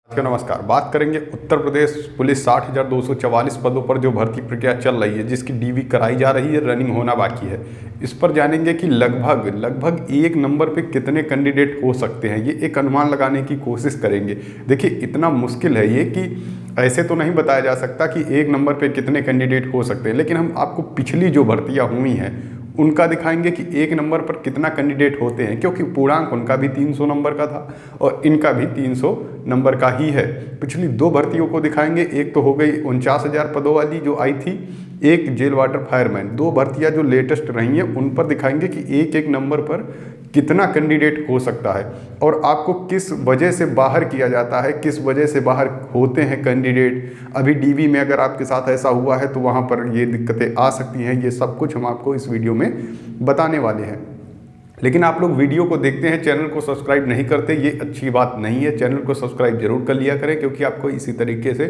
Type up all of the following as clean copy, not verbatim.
नमस्कार। बात करेंगे उत्तर प्रदेश पुलिस 60,244 पदों पर जो भर्ती प्रक्रिया चल रही है, जिसकी डीवी कराई जा रही है, रनिंग होना बाकी है। इस पर जानेंगे कि लगभग एक नंबर पे कितने कैंडिडेट हो सकते हैं। ये एक अनुमान लगाने की कोशिश करेंगे। देखिए, इतना मुश्किल है ये कि ऐसे तो नहीं बताया जा सकता कि एक नंबर पे कितने कैंडिडेट हो सकते हैं, लेकिन हम आपको पिछली जो भर्तियाँ हुई हैं उनका दिखाएंगे कि एक नंबर पर कितना कैंडिडेट होते हैं, क्योंकि पूर्णांक उनका भी 300 नंबर का था और इनका भी 300 नंबर का ही है। पिछली दो भर्तियों को दिखाएंगे। एक तो हो गई 49,000 पदों वाली जो आई थी, एक जेल वार्डर फायरमैन। दो भर्तियां जो लेटेस्ट रही हैं उन पर दिखाएंगे कि एक एक नंबर पर कितना कैंडिडेट हो सकता है और आपको किस वजह से बाहर किया जाता है, किस वजह से बाहर होते हैं कैंडिडेट। अभी डीवी में अगर आपके साथ ऐसा हुआ है तो वहाँ पर ये दिक्कतें आ सकती हैं। ये सब कुछ हम आपको इस वीडियो में बताने वाले हैं। लेकिन आप लोग वीडियो को देखते हैं, चैनल को सब्सक्राइब नहीं करते, ये अच्छी बात नहीं है। चैनल को सब्सक्राइब जरूर कर लिया करें, क्योंकि आपको इसी तरीके से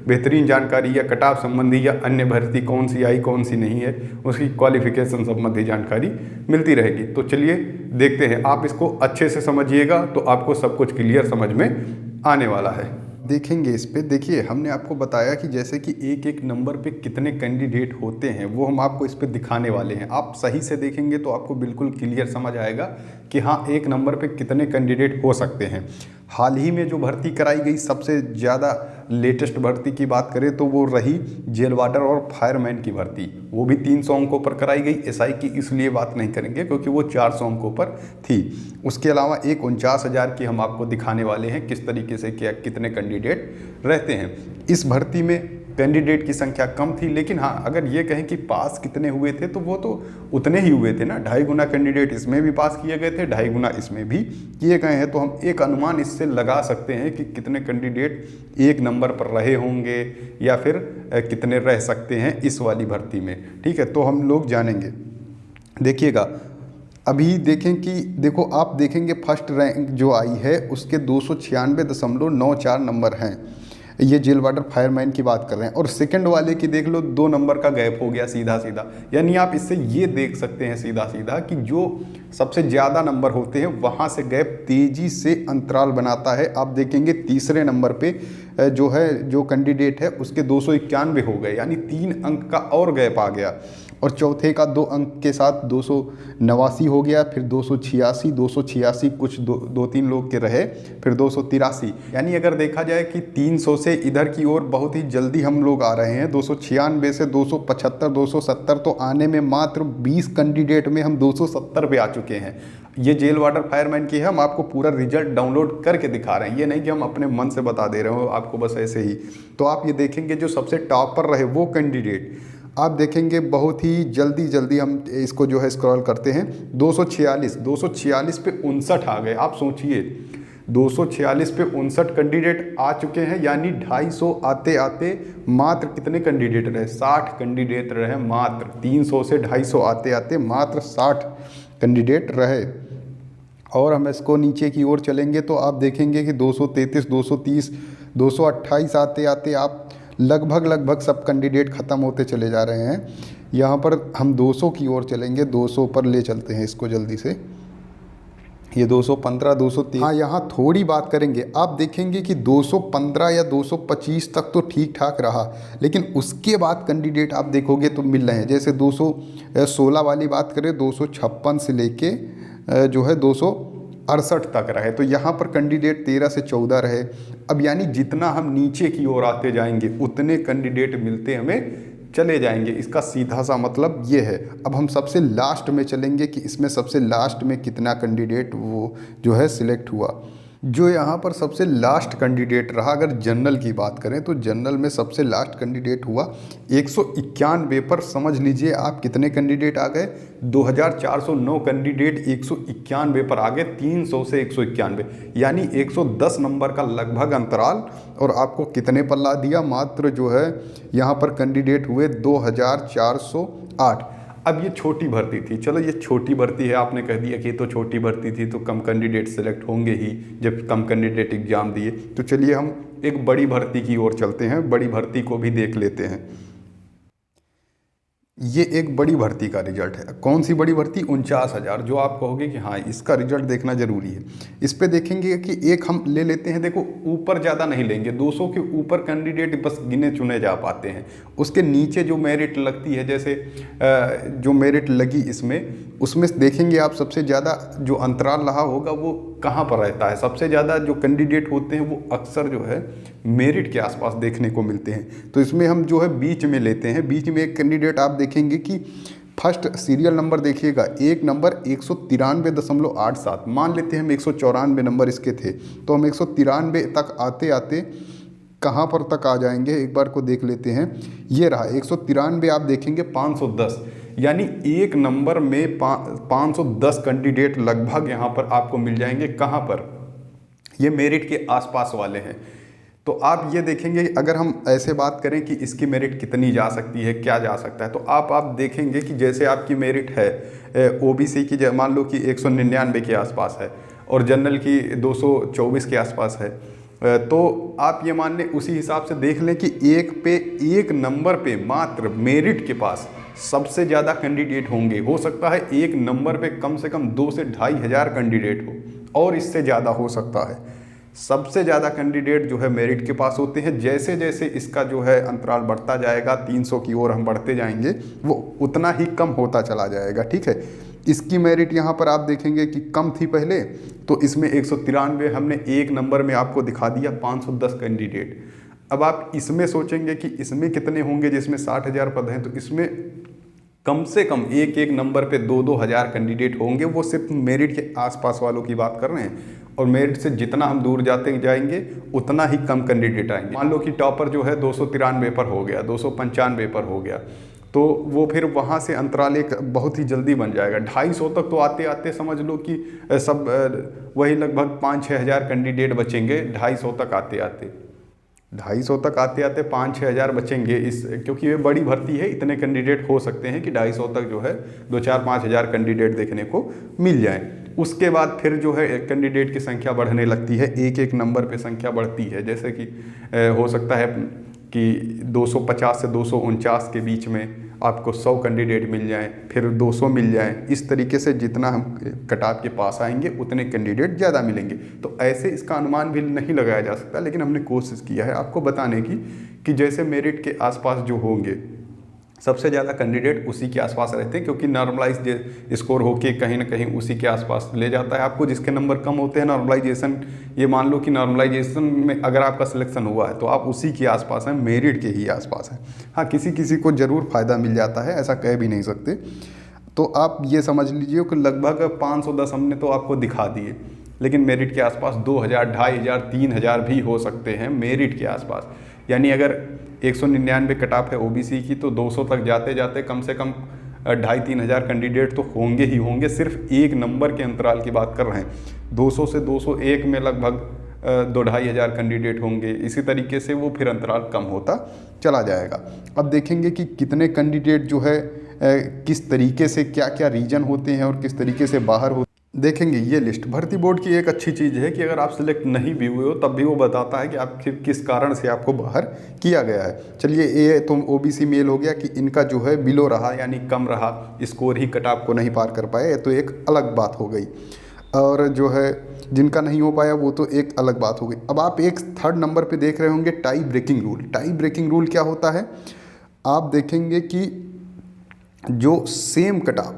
बेहतरीन जानकारी या कट ऑफ संबंधी या अन्य भर्ती कौन सी आई कौन सी नहीं है उसकी क्वालिफिकेशन संबंधी जानकारी मिलती रहेगी। तो चलिए देखते हैं। आप इसको अच्छे से समझिएगा तो आपको सब कुछ क्लियर समझ में आने वाला है। देखेंगे इस पे। देखिए, हमने आपको बताया कि जैसे कि एक एक नंबर पे कितने कैंडिडेट होते हैं वो हम आपको इस पे दिखाने वाले हैं। आप सही से देखेंगे तो आपको बिल्कुल क्लियर समझ आएगा कि हाँ, एक नंबर पे कितने कैंडिडेट हो सकते हैं। हाल ही में जो भर्ती कराई गई सबसे ज़्यादा लेटेस्ट भर्ती की बात करें तो वो रही जेल वार्डर और फायरमैन की भर्ती। वो भी 300 अंकों पर कराई गई। एसआई की इसलिए बात नहीं करेंगे क्योंकि वो 400 अंकों पर थी। उसके अलावा एक 49,000 की हम आपको दिखाने वाले हैं, किस तरीके से क्या कितने कैंडिडेट रहते हैं। इस भर्ती में कैंडिडेट की संख्या कम थी, लेकिन हाँ, अगर ये कहें कि पास कितने हुए थे तो वो तो उतने ही हुए थे ना। 2.5 गुना कैंडिडेट इसमें भी पास किए गए थे, 2.5 गुना इसमें भी किए गए हैं। तो हम एक अनुमान इससे लगा सकते हैं कि कितने कैंडिडेट एक नंबर पर रहे होंगे या फिर कितने रह सकते हैं इस वाली भर्ती में। ठीक है, तो हम लोग जानेंगे। देखिएगा, अभी देखें कि देखो, आप देखेंगे फर्स्ट रैंक जो आई है उसके 296.94 नंबर हैं। ये जेल वार्डर फायरमैन की बात कर रहे हैं। और सेकंड वाले की देख लो, 2 नंबर का गैप हो गया सीधा सीधा। यानी आप इससे ये देख सकते हैं सीधा सीधा कि जो सबसे ज़्यादा नंबर होते हैं वहाँ से गैप तेज़ी से अंतराल बनाता है। आप देखेंगे तीसरे नंबर पे जो कैंडिडेट है उसके 291 हो गए, यानी 3 अंक का और गैप आ गया। और चौथे का 2 अंक के साथ 289 हो गया, फिर 286 कुछ दो तीन लोग के रहे, फिर 283। यानी अगर देखा जाए कि 300 से इधर की ओर बहुत ही जल्दी हम लोग आ रहे हैं। 296 से 275 270, तो आने में मात्र 20 कैंडिडेट में हम 270 पे आ चुके हैं। ये जेल वार्डर फायरमैन की है। हम आपको पूरा रिजल्ट डाउनलोड करके दिखा रहे हैं, ये नहीं कि हम अपने मन से बता दे रहे हो आपको बस ऐसे ही। तो आप ये देखेंगे जो सबसे टॉप पर रहे वो कैंडिडेट आप देखेंगे बहुत ही जल्दी हम इसको जो है स्क्रॉल करते हैं। 246 पे 59 आ गए। आप सोचिए, 246 पे 59 कैंडिडेट आ चुके हैं, यानी 250 आते आते मात्र कितने कैंडिडेट रहे? 60 कैंडिडेट रहे मात्र। 300 से 250 आते आते मात्र 60 कैंडिडेट रहे। और हम इसको नीचे की ओर चलेंगे तो आप देखेंगे कि 233 230 228 आते आते आप लगभग सब कैंडिडेट ख़त्म होते चले जा रहे हैं। यहाँ पर हम 200 की ओर चलेंगे, 200 पर ले चलते हैं इसको जल्दी से। ये 215 203, हाँ, यहाँ थोड़ी बात करेंगे। आप देखेंगे कि 215 या 225 तक तो ठीक ठाक रहा, लेकिन उसके बाद कैंडिडेट आप देखोगे तो मिल रहे हैं। जैसे 216 वाली बात करें, 256 से लेके जो है 268 तक रहे। तो यहाँ पर कैंडिडेट 13 से 14 रहे। अब यानी जितना हम नीचे की ओर आते जाएंगे उतने कैंडिडेट मिलते हमें चले जाएंगे। इसका सीधा सा मतलब ये है। अब हम सबसे लास्ट में चलेंगे कि इसमें सबसे लास्ट में कितना कैंडिडेट वो जो है सिलेक्ट हुआ। जो यहाँ पर सबसे लास्ट कैंडिडेट रहा, अगर जनरल की बात करें तो जनरल में सबसे लास्ट कैंडिडेट हुआ 191 पर। समझ लीजिए आप कितने कैंडिडेट आ गए? 2409 कैंडिडेट 191 पर आ गए। 300 से 191, यानी 110 नंबर का लगभग अंतराल। और आपको कितने पर ला दिया? मात्र जो है यहाँ पर कैंडिडेट हुए 2408। अब ये छोटी भर्ती थी, चलो ये छोटी भर्ती है, आपने कह दिया कि ये तो छोटी भर्ती थी तो कम कैंडिडेट सेलेक्ट होंगे ही जब कम कैंडिडेट एग्जाम दिए। तो चलिए हम एक बड़ी भर्ती की ओर चलते हैं, बड़ी भर्ती को भी देख लेते हैं। ये एक बड़ी भर्ती का रिजल्ट है। कौन सी बड़ी भर्ती? 49,000, जो आप कहोगे कि हाँ इसका रिजल्ट देखना जरूरी है। इस पे देखेंगे कि एक हम ले लेते हैं, देखो ऊपर ज़्यादा नहीं लेंगे, 200 के ऊपर कैंडिडेट बस गिने चुने जा पाते हैं। उसके नीचे जो मेरिट लगती है, जैसे जो मेरिट लगी इसमें, उसमें देखेंगे आप सबसे ज़्यादा जो अंतराल रहा होगा वो कहाँ पर रहता है। सबसे ज़्यादा जो कैंडिडेट होते हैं वो अक्सर जो है मेरिट के आसपास देखने को मिलते हैं। तो इसमें हम जो है बीच में लेते हैं। बीच में एक कैंडिडेट आप देखेंगे कि फर्स्ट सीरियल नंबर देखिएगा, एक नंबर 193.87, मान लेते हैं हम 194 नंबर इसके थे, तो हम 193 तक आते आते कहाँ पर तक आ जाएंगे एक बार को देख लेते हैं। ये रहा 193, आप देखेंगे 510, यानी एक नंबर में 510 कैंडिडेट लगभग यहाँ पर आपको मिल जाएंगे। कहाँ पर? ये मेरिट के आसपास वाले हैं। तो आप ये देखेंगे, अगर हम ऐसे बात करें कि इसकी मेरिट कितनी जा सकती है, क्या जा सकता है, तो आप देखेंगे कि जैसे आपकी मेरिट है ओबीसी की, मान लो कि 199 के आसपास है और जनरल की 224 के आसपास है, तो आप ये मान लें, उसी हिसाब से देख लें कि एक नंबर पे मात्र मेरिट के पास सबसे ज़्यादा कैंडिडेट होंगे। हो सकता है एक नंबर पे कम से कम 2 से 2,500 कैंडिडेट हो, और इससे ज़्यादा हो सकता है। सबसे ज़्यादा कैंडिडेट जो है मेरिट के पास होते हैं। जैसे जैसे इसका जो है अंतराल बढ़ता जाएगा, 300 की ओर हम बढ़ते जाएंगे, वो उतना ही कम होता चला जाएगा। ठीक है, इसकी मेरिट यहाँ पर आप देखेंगे कि कम थी पहले, तो इसमें 193 हमने एक नंबर में आपको दिखा दिया, 510 कैंडिडेट। अब आप इसमें सोचेंगे कि इसमें कितने होंगे, जिसमें 60,000 पद हैं, तो इसमें कम से कम एक नंबर पे 2-2 हज़ार कैंडिडेट होंगे। वो सिर्फ मेरिट के आसपास वालों की बात कर रहे हैं, और मेरिट से जितना हम दूर जाते जाएंगे उतना ही कम कैंडिडेट आएंगे। मान लो कि टॉपर जो है 293 पर हो गया, 295 पर हो गया, तो वो फिर वहाँ से अंतराल एक बहुत ही जल्दी बन जाएगा। 250 तक तो आते आते समझ लो कि सब वही लगभग 5-6 हज़ार कैंडिडेट बचेंगे। 250 तक आते आते 5-6 हज़ार बचेंगे इस, क्योंकि ये बड़ी भर्ती है, इतने कैंडिडेट हो सकते हैं कि 250 तक जो है 2-4-5 हज़ार कैंडिडेट देखने को मिल जाएं। उसके बाद फिर जो है कैंडिडेट की संख्या बढ़ने लगती है, एक नंबर पे संख्या बढ़ती है। जैसे कि हो सकता है कि 250 से 249 के बीच में आपको 100 कैंडिडेट मिल जाएं, फिर 200 मिल जाएं। इस तरीके से जितना हम कटाव के पास आएंगे उतने कैंडिडेट ज़्यादा मिलेंगे। तो ऐसे इसका अनुमान भी नहीं लगाया जा सकता, लेकिन हमने कोशिश किया है आपको बताने की कि जैसे मेरिट के आसपास जो होंगे सबसे ज़्यादा कैंडिडेट उसी के आसपास रहते हैं, क्योंकि नॉर्मलाइज स्कोर होके कहीं ना कहीं उसी के आसपास ले जाता है आपको। जिसके नंबर कम होते हैं नॉर्मलाइजेशन, ये मान लो कि नॉर्मलाइजेशन में अगर आपका सिलेक्शन हुआ है तो आप उसी के आसपास हैं, मेरिट के ही आसपास हैं। हाँ, किसी किसी को ज़रूर फ़ायदा मिल जाता है, ऐसा कह भी नहीं सकते। तो आप ये समझ लीजिए कि लगभग 510 हमने तो आपको दिखा दिए, लेकिन मेरिट के आसपास 2,000, 2,500, 3,000 भी हो सकते हैं मेरिट के आसपास। यानी अगर 199 कट ऑफ है ओबीसी की, तो 200 तक जाते जाते कम से कम 2,500-3 हज़ार कैंडिडेट तो होंगे ही होंगे। सिर्फ एक नंबर के अंतराल की बात कर रहे हैं। 200 से 201 में लगभग 2-2.5 हज़ार कैंडिडेट होंगे। इसी तरीके से वो फिर अंतराल कम होता चला जाएगा। अब देखेंगे कि कितने कैंडिडेट जो है किस तरीके से, क्या क्या रीजन होते हैं और किस तरीके से बाहर होते देखेंगे। ये लिस्ट भर्ती बोर्ड की एक अच्छी चीज़ है कि अगर आप सिलेक्ट नहीं भी हुए हो तब भी वो बताता है कि आप किस कारण से आपको बाहर किया गया है। चलिए, ये तो ओबीसी मेल हो गया कि इनका जो है बिलो रहा, यानी कम रहा, स्कोर ही कट ऑफ को नहीं पार कर पाए, तो एक अलग बात हो गई। और जो है जिनका नहीं हो पाया वो तो एक अलग बात हो गई। अब आप एक थर्ड नंबर पे देख रहे होंगे tie breaking rule. Tie breaking rule क्या होता है? आप देखेंगे कि जो सेम कट ऑफ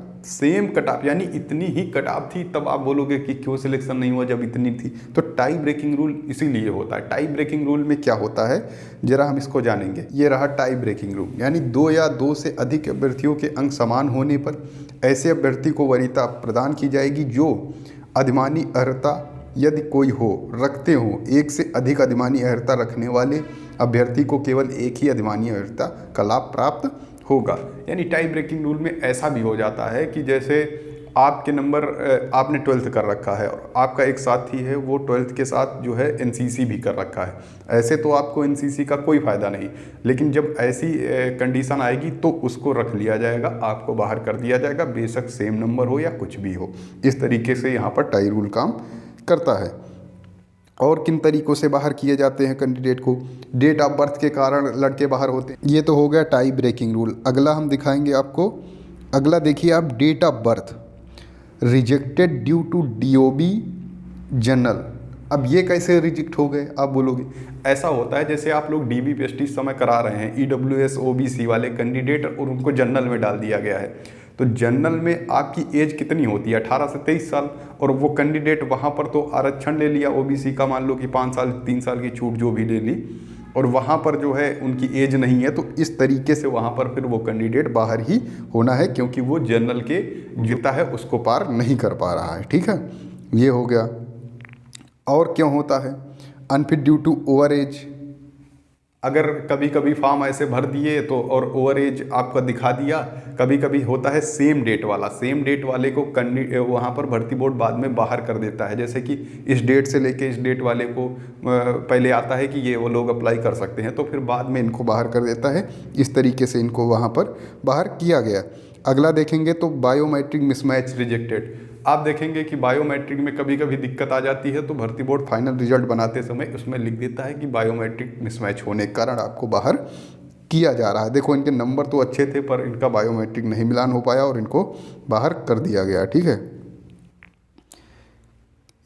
यानी इतनी ही कट ऑफ थी, तब आप बोलोगे कि क्यों सिलेक्शन नहीं हुआ जब इतनी थी। तो टाई ब्रेकिंग रूल इसीलिए होता है। टाई ब्रेकिंग रूल में क्या होता है, जरा हम इसको जानेंगे। ये रहा टाई ब्रेकिंग रूल, यानी 2 या 2 से अधिक अभ्यर्थियों के अंक समान होने पर ऐसे अभ्यर्थी को वरीयता प्रदान की जाएगी जो अधिमानी अर्हता यदि कोई हो रखते हो। एक से अधिक अधिमानी अर्हता रखने वाले अभ्यर्थी को केवल एक ही अधिमानी अर्हता का लाभ प्राप्त होगा। यानी टाई ब्रेकिंग रूल में ऐसा भी हो जाता है कि जैसे आपके नंबर, आपने 12th कर रखा है और आपका एक साथी है वो 12th के साथ जो है एनसीसी भी कर रखा है। ऐसे तो आपको एनसीसी का कोई फ़ायदा नहीं, लेकिन जब ऐसी कंडीशन आएगी तो उसको रख लिया जाएगा, आपको बाहर कर दिया जाएगा, बेशक सेम नंबर हो या कुछ भी हो। इस तरीके से यहाँ पर टाई रूल काम करता है। और किन तरीक़ों से बाहर किए जाते हैं कैंडिडेट को, डेट ऑफ बर्थ के कारण लड़के बाहर होते हैं। ये तो हो गया टाई ब्रेकिंग रूल। अगला हम दिखाएंगे आपको, अगला देखिए आप, date of birth rejected due to DOB general. अब ये कैसे रिजेक्ट हो गए आप बोलोगे? ऐसा होता है जैसे आप लोग DB PST इस समय करा रहे हैं, EWS OBC वाले कैंडिडेट, और उनको जनरल में डाल दिया गया है। तो जनरल में आपकी एज कितनी होती है? 18 से 23 साल। और वो कैंडिडेट वहाँ पर तो आरक्षण ले लिया OBC का, मान लो कि 5 साल 3 साल की छूट जो भी ले ली, और वहाँ पर जो है उनकी एज नहीं है, तो इस तरीके से वहाँ पर फिर वो कैंडिडेट बाहर ही होना है, क्योंकि वो जनरल के जितना है उसको पार नहीं कर पा रहा है। ठीक है, ये हो गया। और क्यों होता है? Unfit due to over age. अगर कभी कभी फॉर्म ऐसे भर दिए तो और ओवर एज आपका दिखा दिया। कभी कभी होता है सेम डेट वाला, सेम डेट वाले को वहाँ पर भर्ती बोर्ड बाद में बाहर कर देता है। जैसे कि इस डेट से लेके इस डेट वाले को पहले आता है कि ये वो लोग अप्लाई कर सकते हैं, तो फिर बाद में इनको बाहर कर देता है। इस तरीके से इनको वहाँ पर बाहर किया गया। अगला देखेंगे तो बायोमेट्रिक मिसमैच रिजेक्टेड। आप देखेंगे कि बायोमेट्रिक में कभी कभी दिक्कत आ जाती है, तो भर्ती बोर्ड फाइनल रिजल्ट बनाते समय उसमें लिख देता है कि बायोमेट्रिक मिसमैच होने के कारण आपको बाहर किया जा रहा है। देखो इनके नंबर तो अच्छे थे पर इनका बायोमेट्रिक नहीं मिलान हो पाया और इनको बाहर कर दिया गया। ठीक है,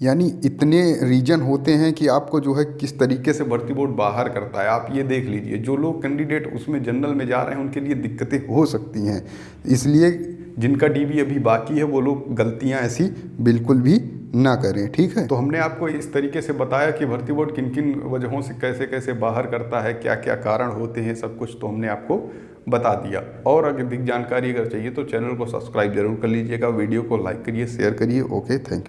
यानी इतने रीजन होते हैं कि आपको जो है किस तरीके से भर्ती बोर्ड बाहर करता है। आप ये देख लीजिए, जो लोग कैंडिडेट उसमें जनरल में जा रहे हैं उनके लिए दिक्कतें हो सकती हैं। इसलिए जिनका DB अभी बाकी है वो लोग गलतियां ऐसी बिल्कुल भी ना करें। ठीक है, तो हमने आपको इस तरीके से बताया कि भर्ती बोर्ड किन किन वजहों से कैसे कैसे बाहर करता है, क्या क्या कारण होते हैं, सब कुछ तो हमने आपको बता दिया। और अधिक जानकारी अगर चाहिए तो चैनल को सब्सक्राइब जरूर कर लीजिएगा, वीडियो को लाइक करिए, शेयर करिए। Okay, thank you.